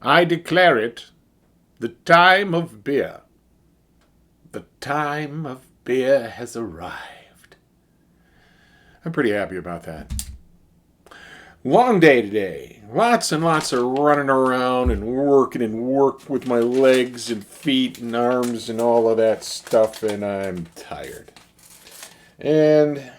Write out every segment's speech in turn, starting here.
I declare it the time of beer. The time of beer has arrived. I'm pretty happy about that. Long day today. Lots and lots of running around and work with my legs and feet and arms and all of that stuff, and I'm tired. And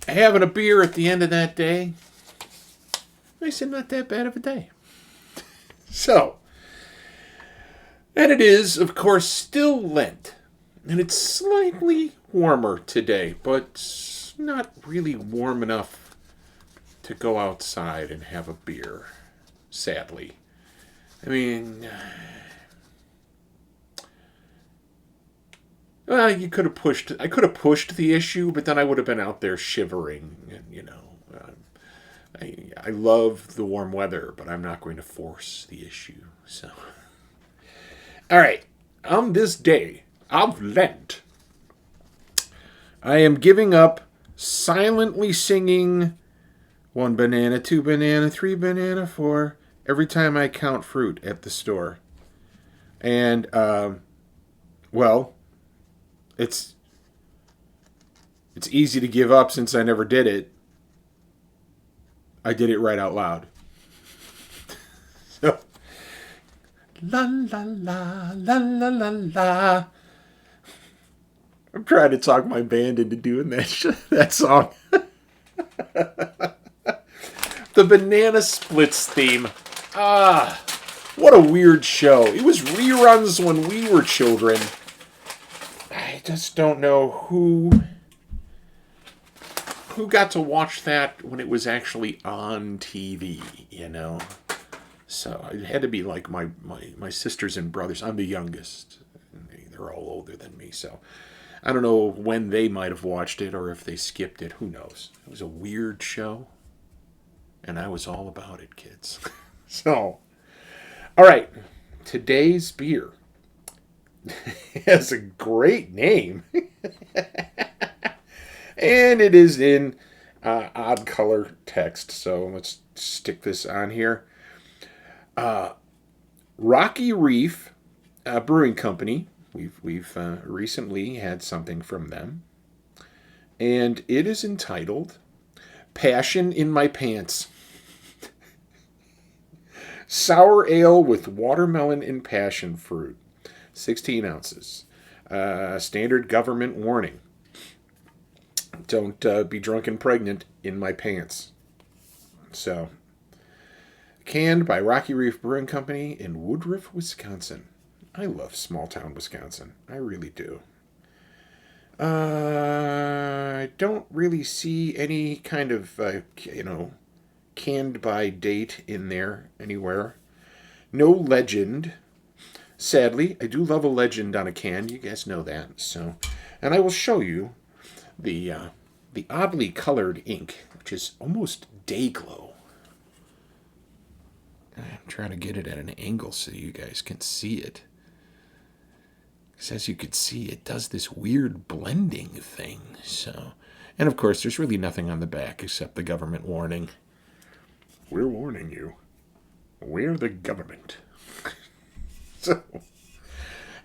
having a beer at the end of that day, I said, not that bad of a day. So, and it is, of course, still Lent. And it's slightly warmer today, but not really warm enough to go outside and have a beer, sadly. I mean, well, I could have pushed the issue, but then I would have been out there shivering, and I love the warm weather, but I'm not going to force the issue. So, all right, on this day of Lent, I am giving up silently singing 1 banana, 2 banana, 3 banana, 4 every time I count fruit at the store. And, well, it's easy to give up since I never did it. I did it right out loud. So, la la la, la la la la. I'm trying to talk my band into doing that song. The Banana Splits theme. Ah, what a weird show. It was reruns when we were children. I just don't know who got to watch that when it was actually on TV, So it had to be like my sisters and brothers. I'm the youngest. They're all older than me, so I don't know when they might have watched it or if they skipped it. Who knows? It was a weird show. And I was all about it, kids. So, all right. Today's beer has a great name. And it is in odd color text. So let's stick this on here. Rocky Reef Brewing Company. We've recently had something from them. And it is entitled Passion in My Pants. Sour ale with watermelon and passion fruit. 16 ounces. Standard government warning. Don't be drunk and pregnant in my pants. So, canned by Rocky Reef Brewing Company in Woodruff, Wisconsin. I love small town Wisconsin. I really do. I don't really see any kind of, canned by date in there anywhere. No legend. Sadly, I do love a legend on a can. You guys know that. So, and I will show you the oddly colored ink, which is almost day glow. I'm trying to get it at an angle so you guys can see it. Because as you can see, it does this weird blending thing. So, and of course, there's really nothing on the back except the government warning. We're warning you. We're the government. So,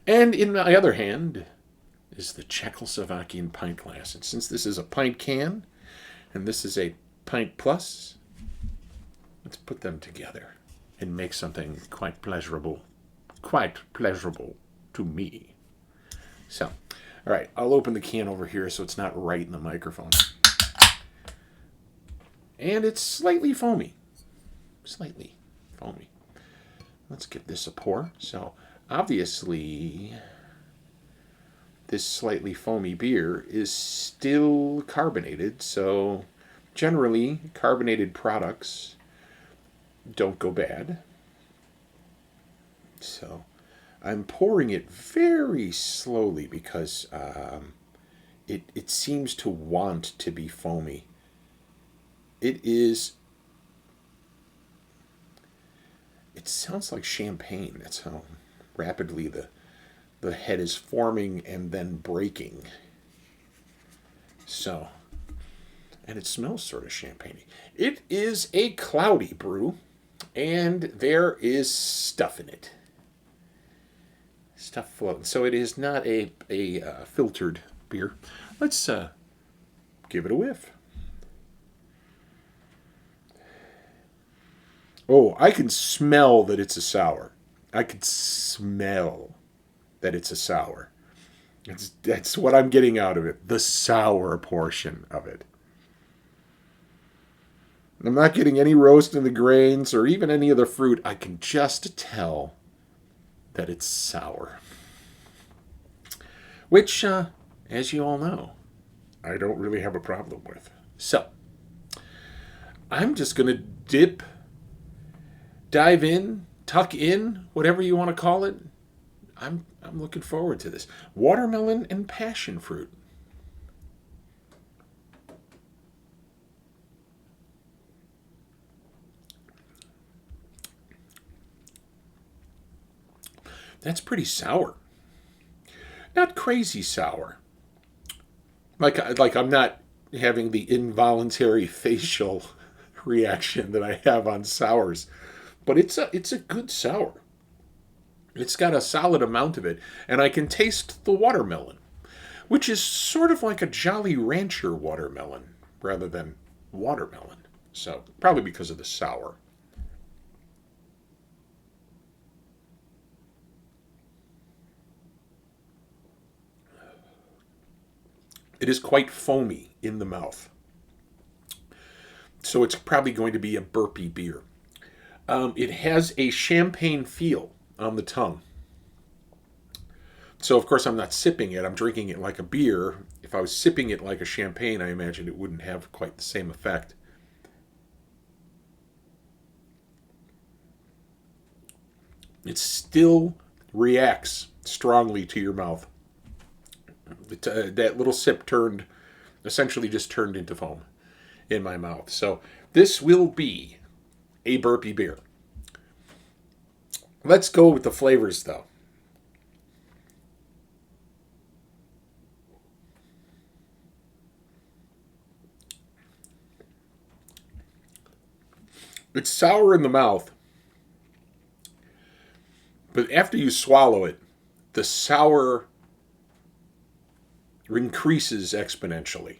and in my other hand is the Czechoslovakian pint glass. And since this is a pint can, and this is a pint plus, let's put them together and make something quite pleasurable to me. So, all right, I'll open the can over here so it's not right in the microphone. And it's slightly foamy. Let's give this a pour. So, obviously, this slightly foamy beer is still carbonated. So, generally, carbonated products don't go bad. So, I'm pouring it very slowly because it seems to want to be foamy. It sounds like champagne. That's how rapidly the head is forming and then breaking. So, and it smells sort of champagne-y. It is a cloudy brew. And there is stuff in it. Stuff floating. So it is not a filtered beer. Let's give it a whiff. Oh, I can smell that it's a sour. I could smell that it's a sour. That's what I'm getting out of it. The sour portion of it. I'm not getting any roast in the grains or even any of the fruit. I can just tell that it's sour. Which, as you all know, I don't really have a problem with. So, I'm just going to dive in, tuck in, whatever you want to call it. I'm looking forward to this. Watermelon and passion fruit. That's pretty sour. Not crazy sour. Like I'm not having the involuntary facial reaction that I have on sours, but it's a good sour. It's got a solid amount of it, and I can taste the watermelon, which is sort of like a Jolly Rancher watermelon rather than watermelon. So probably because of the sour. It is quite foamy in the mouth. So it's probably going to be a burpy beer. It has a champagne feel on the tongue. So, of course, I'm not sipping it. I'm drinking it like a beer. If I was sipping it like a champagne, I imagine it wouldn't have quite the same effect. It still reacts strongly to your mouth. That little sip essentially just turned into foam in my mouth. So this will be a burpy beer. Let's go with the flavors, though. It's sour in the mouth, but after you swallow it, the sour increases exponentially.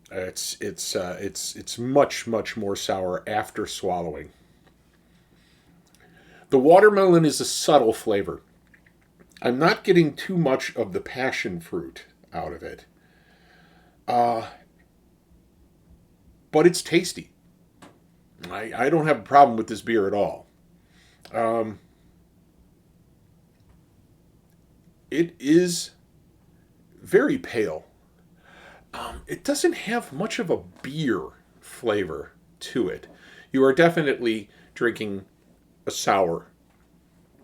It's much more sour after swallowing. The watermelon is a subtle flavor. I'm not getting too much of the passion fruit out of it, but it's tasty. I don't have a problem with this beer at all. It is very pale. It doesn't have much of a beer flavor to it. You are definitely drinking a sour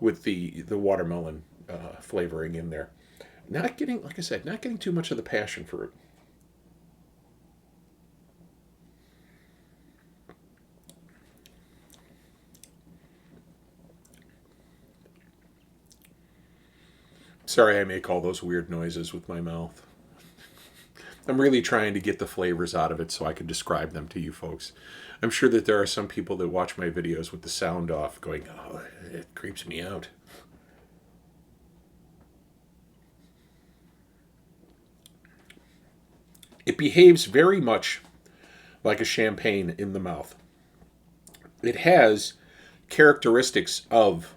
with the watermelon flavoring in there. Not getting, like I said, not getting too much of the passion fruit. Sorry, I make all those weird noises with my mouth. I'm really trying to get the flavors out of it so I can describe them to you folks. I'm sure that there are some people that watch my videos with the sound off going, oh, it creeps me out. It behaves very much like a champagne in the mouth. It has characteristics of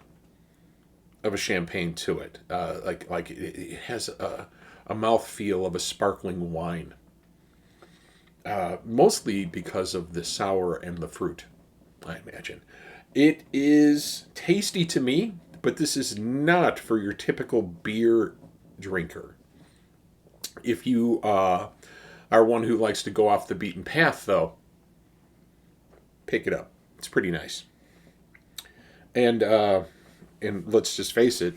a champagne to it. Like it has a mouthfeel of a sparkling wine. Mostly because of the sour and the fruit, I imagine. It is tasty to me, but this is not for your typical beer drinker. If you are one who likes to go off the beaten path, though, pick it up. It's pretty nice. And let's just face it,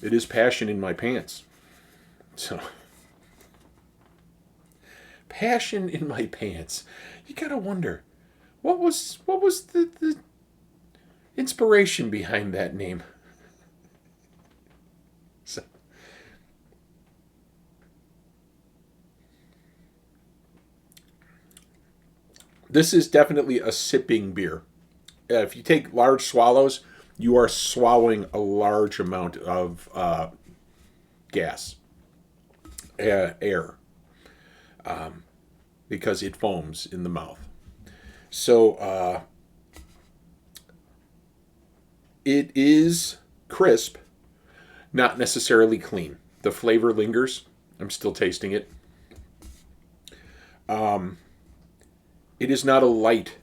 it is passion in my pants. So, passion in my pants. You gotta wonder, what was the inspiration behind that name? So, this is definitely a sipping beer. if you take large swallows, you are swallowing a large amount of gas, air, because it foams in the mouth. So it is crisp, not necessarily clean. The flavor lingers. I'm still tasting it. It is not a light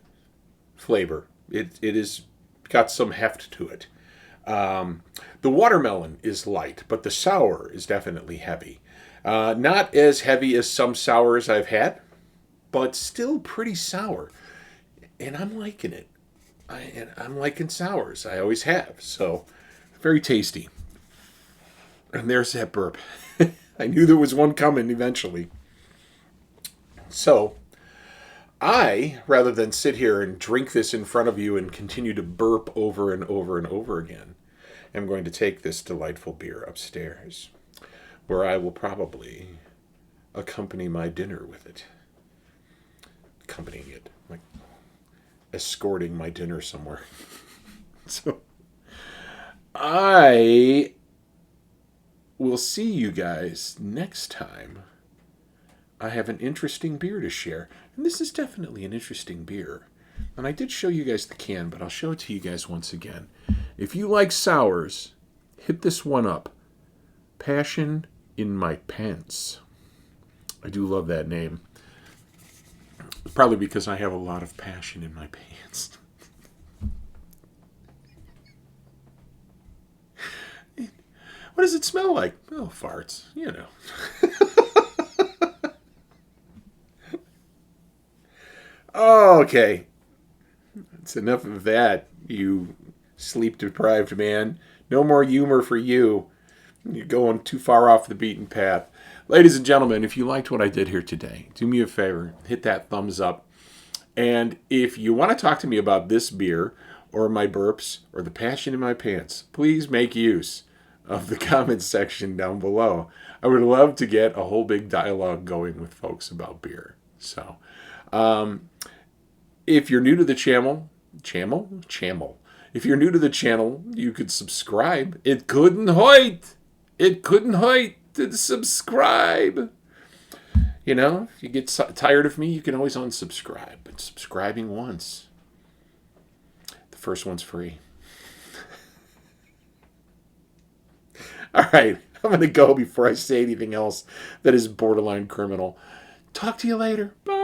flavor. It is got some heft to it. The watermelon is light, but the sour is definitely heavy. Not as heavy as some sours I've had, but still pretty sour. And I'm liking it. I'm liking sours. I always have. So, very tasty. And there's that burp. I knew there was one coming eventually. So, rather than sit here and drink this in front of you and continue to burp over and over and over again, am going to take this delightful beer upstairs, where I will probably accompany my dinner with it. Accompanying it, like escorting my dinner somewhere. So, I will see you guys next time. I have an interesting beer to share. And this is definitely an interesting beer. And I did show you guys the can, but I'll show it to you guys once again. If you like sours, hit this one up. Passion in My Pants. I do love that name. Probably because I have a lot of passion in my pants. What does it smell like? Oh, farts, you know. Okay. That's enough of that, you sleep-deprived man. No more humor for you. You're going too far off the beaten path. Ladies and gentlemen, if you liked what I did here today, do me a favor, hit that thumbs up. And if you want to talk to me about this beer, or my burps, or the passion in my pants, please make use of the comments section down below. I would love to get a whole big dialogue going with folks about beer. So, if you're new to the channel, if you're new to the channel, you could subscribe. It couldn't hurt to subscribe. You know, if you get tired of me, you can always unsubscribe. But subscribing once, the first one's free. All right, I'm going to go before I say anything else that is borderline criminal. Talk to you later. Bye.